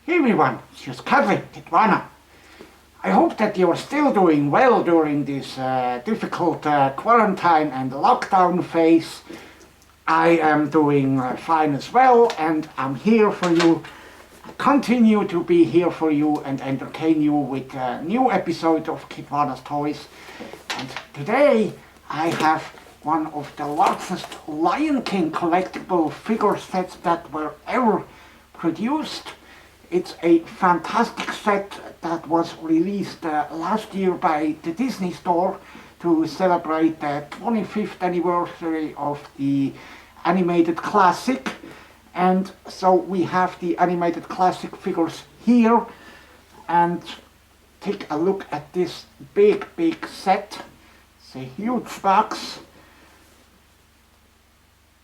Hey everyone, it's Cuddly, Kitwana. I hope that you're still doing well during this difficult quarantine and lockdown phase. I am doing fine as well, and I'm here for you. Continue to be here for you and entertain you with a new episode of Kitwana's Toys. And today I have one of the largest Lion King collectible figure sets that were ever produced. It's a fantastic set that was released last year by the Disney Store to celebrate the 25th anniversary of the animated classic. And so we have the animated classic figures here, and take a look at this big set. It's a huge box,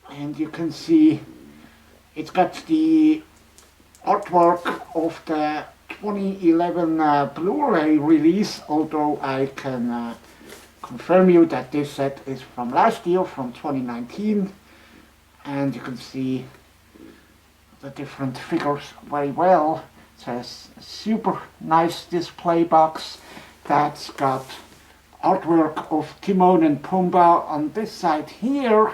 and you can see it's got the artwork of the 2011 Blu-ray release, although I can confirm you that this set is from last year, from 2019, and you can see the different figures very well. It's a super nice display box that's got artwork of Timon and Pumbaa on this side here,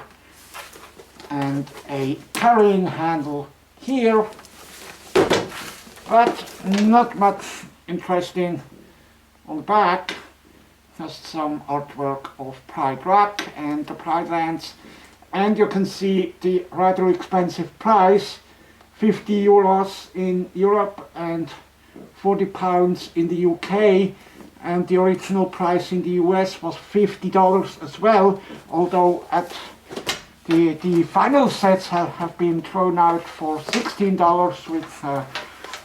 and a carrying handle here. But not much interesting on the back. Just some artwork of Pride Rock and the Pridelands. And you can see the rather expensive price, 50 euros in Europe and 40 pounds in the UK. And the original price in the US was $50 as well, although at the final sets have been thrown out for $16, which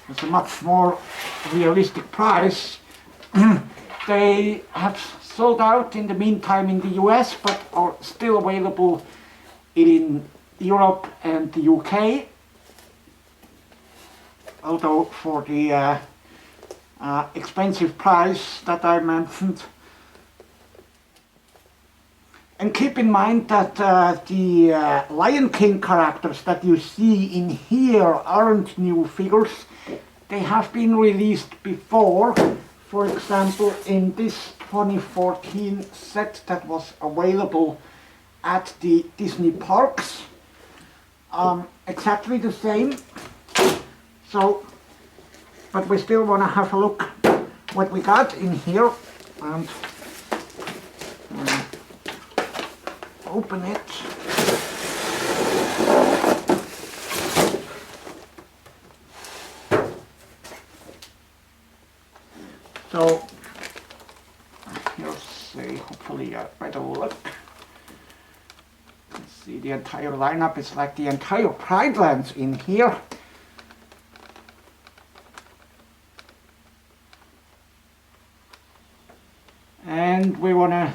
it's a much more realistic price. They have sold out in the meantime in the US, but are still available in Europe and the UK. Although for the expensive price that I mentioned. And keep in mind that the Lion King characters that you see in here aren't new figures. They have been released before. For example, in this 2014 set that was available at the Disney parks. Exactly the same. So, but we still want to have a look what we got in here, and open it. So here's hopefully a better look. Let's see, the entire lineup is like the entire Pridelands in here. And we wanna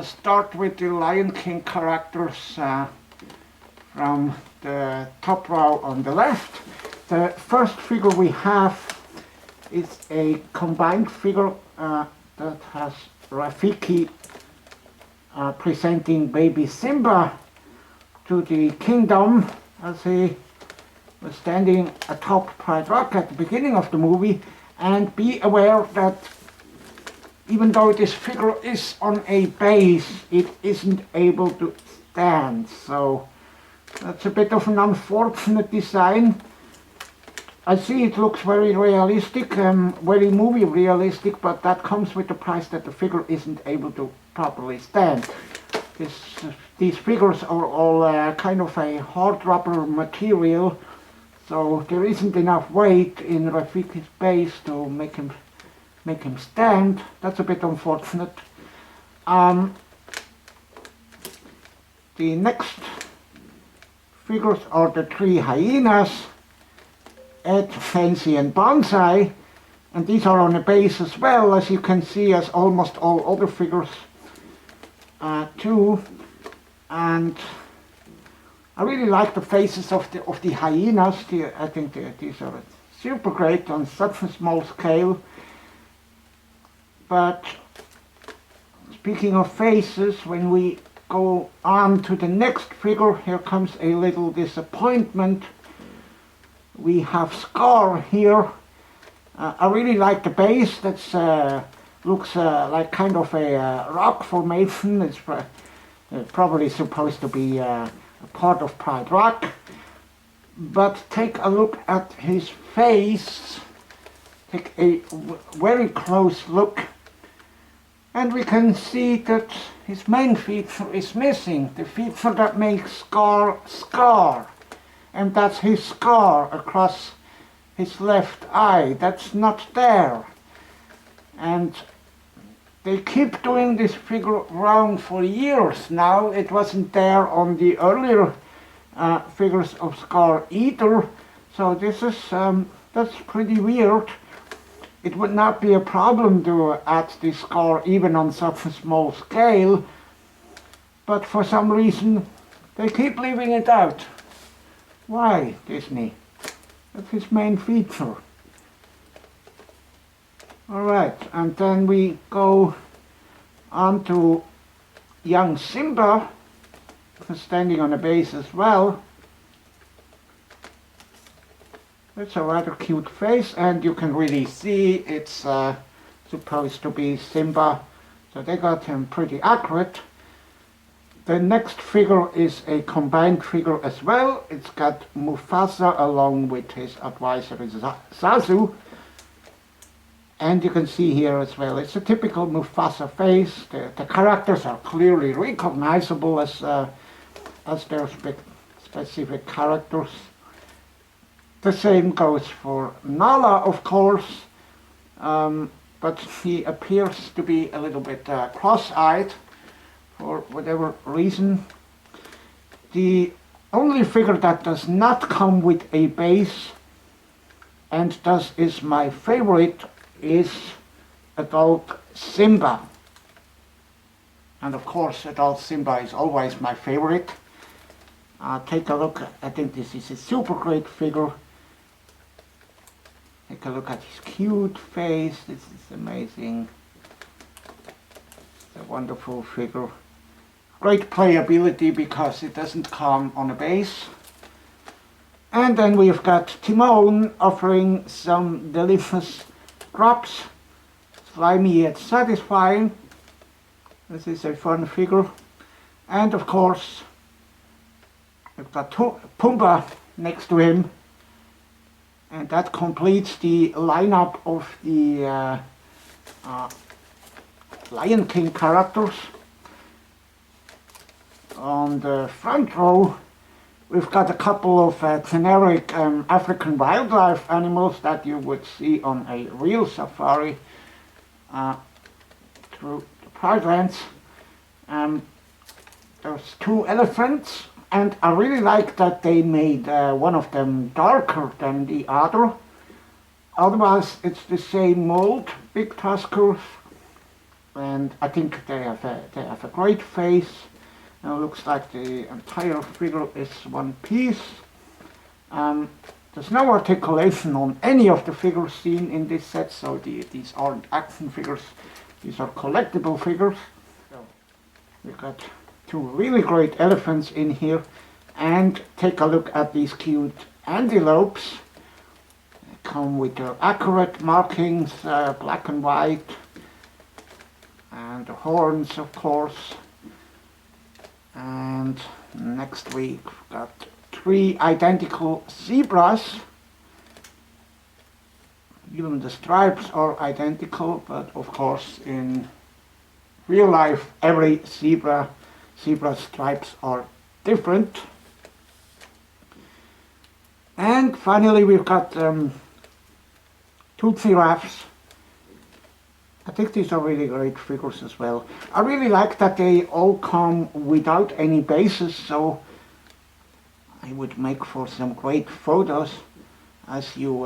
start with the Lion King characters from the top row on the left. The first figure we have is a combined figure that has Rafiki presenting Baby Simba to the kingdom as he was standing atop Pride Rock at the beginning of the movie. And be aware that even though this figure is on a base, it isn't able to stand. So that's a bit of an unfortunate design. I see it looks very realistic, very movie realistic, but that comes with the price that the figure isn't able to properly stand. These figures are all kind of a hard rubber material, so there isn't enough weight in Rafiki's base to make him stand. That's a bit unfortunate. The next figures are the three hyenas, Ed, Shenzi and Banzai, and these are on a base as well, as you can see, as almost all other figures too. And I really like the faces of the hyenas. I think these are super great on such a small scale. But speaking of faces, when we go on to the next figure, here comes a little disappointment. we have Scar here. I really like the base. That's looks like kind of a rock formation. It's probably supposed to be a part of Pride Rock. But take a look at his face. Take a very close look. And we can see that his main feature is missing. The feature that makes Scar Scar. And that's his scar across his left eye. That's not there. And they keep doing this figure around for years now. It wasn't there on the earlier figures of Scar either. So this is that's pretty weird. It would not be a problem to add this Scar even on such a small scale, but for some reason they keep leaving it out. Why, Disney? That's his main feature. Alright, and then we go on to young Simba, who's standing on a base as well. It's a rather cute face, and you can really see it's supposed to be Simba, so they got him pretty accurate. The next figure is a combined figure as well. It's got Mufasa along with his advisor Zazu. And you can see here as well, it's a typical Mufasa face. The characters are clearly recognizable as their specific characters. The same goes for Nala, of course, but he appears to be a little bit cross-eyed for whatever reason. The only figure that does not come with a base and thus is my favorite is adult Simba. And of course adult Simba is always my favorite. Take a look, I think this is a super great figure. Take a look at his cute face, this is amazing. It's a wonderful figure. Great playability because it doesn't come on a base. And then we've got Timon offering some delicious scraps. Slimy yet satisfying. This is a fun figure. And of course, we've got Pumbaa next to him. And that completes the lineup of the Lion King characters. On the front row, we've got a couple of generic African wildlife animals that you would see on a real safari through the Pridelands. There's two elephants, and I really like that they made one of them darker than the other. Otherwise, it's the same mold, big tuskers, and I think they have a great face. It looks like the entire figure is one piece. There's no articulation on any of the figures seen in this set, so these aren't action figures, these are collectible figures. So we've got two really great elephants in here, and take a look at these cute antelopes. They come with their accurate markings, black and white, and the horns, of course. And next we've got three identical zebras. Even the stripes are identical, but of course in real life every zebra stripes are different. And finally we've got two giraffes. I think these are really great figures as well. I really like that they all come without any bases, so I would make for some great photos as you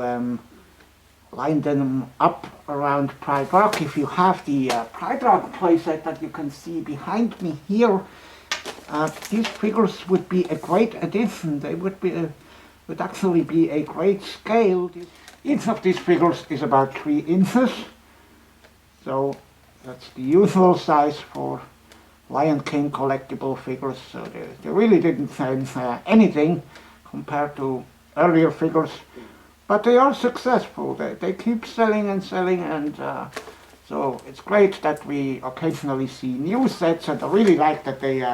line them up around Pride Rock. If you have the Pride Rock playset that you can see behind me here, these figures would be a great addition. They would actually be a great scale. Each of these figures is about 3 inches. So that's the usual size for Lion King collectible figures. So they really didn't change anything compared to earlier figures. But they are successful. They keep selling and selling, and so it's great that we occasionally see new sets, and I really like that they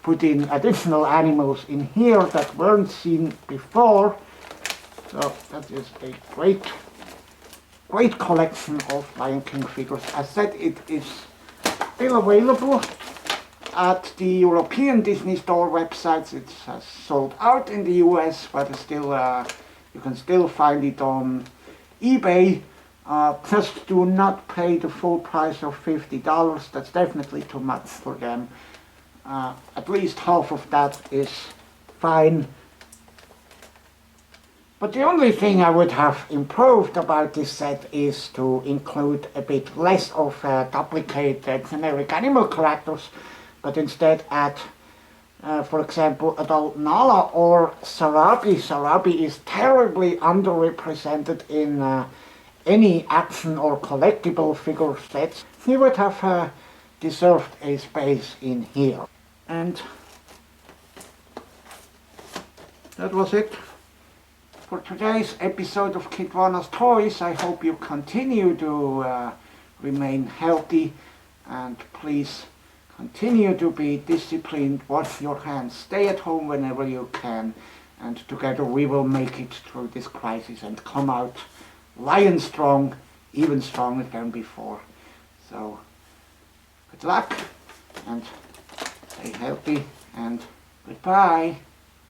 put in additional animals in here that weren't seen before. So that is a great collection of Lion King figures. As said, it is still available at the European Disney Store websites. It has sold out in the US, but it's still you can still find it on eBay. Just do not pay the full price of $50. That's definitely too much for them. At least half of that is fine. But the only thing I would have improved about this set is to include a bit less of duplicate generic animal characters, but instead add, for example, adult Nala or Sarabi. Sarabi is terribly underrepresented in any action or collectible figure sets. He would have deserved a space in here. And that was it for today's episode of Kitwana's Toys. I hope you continue to remain healthy, and please continue to be disciplined, wash your hands, stay at home whenever you can, and together we will make it through this crisis and come out lion strong, even stronger than before. So good luck and stay healthy, and goodbye.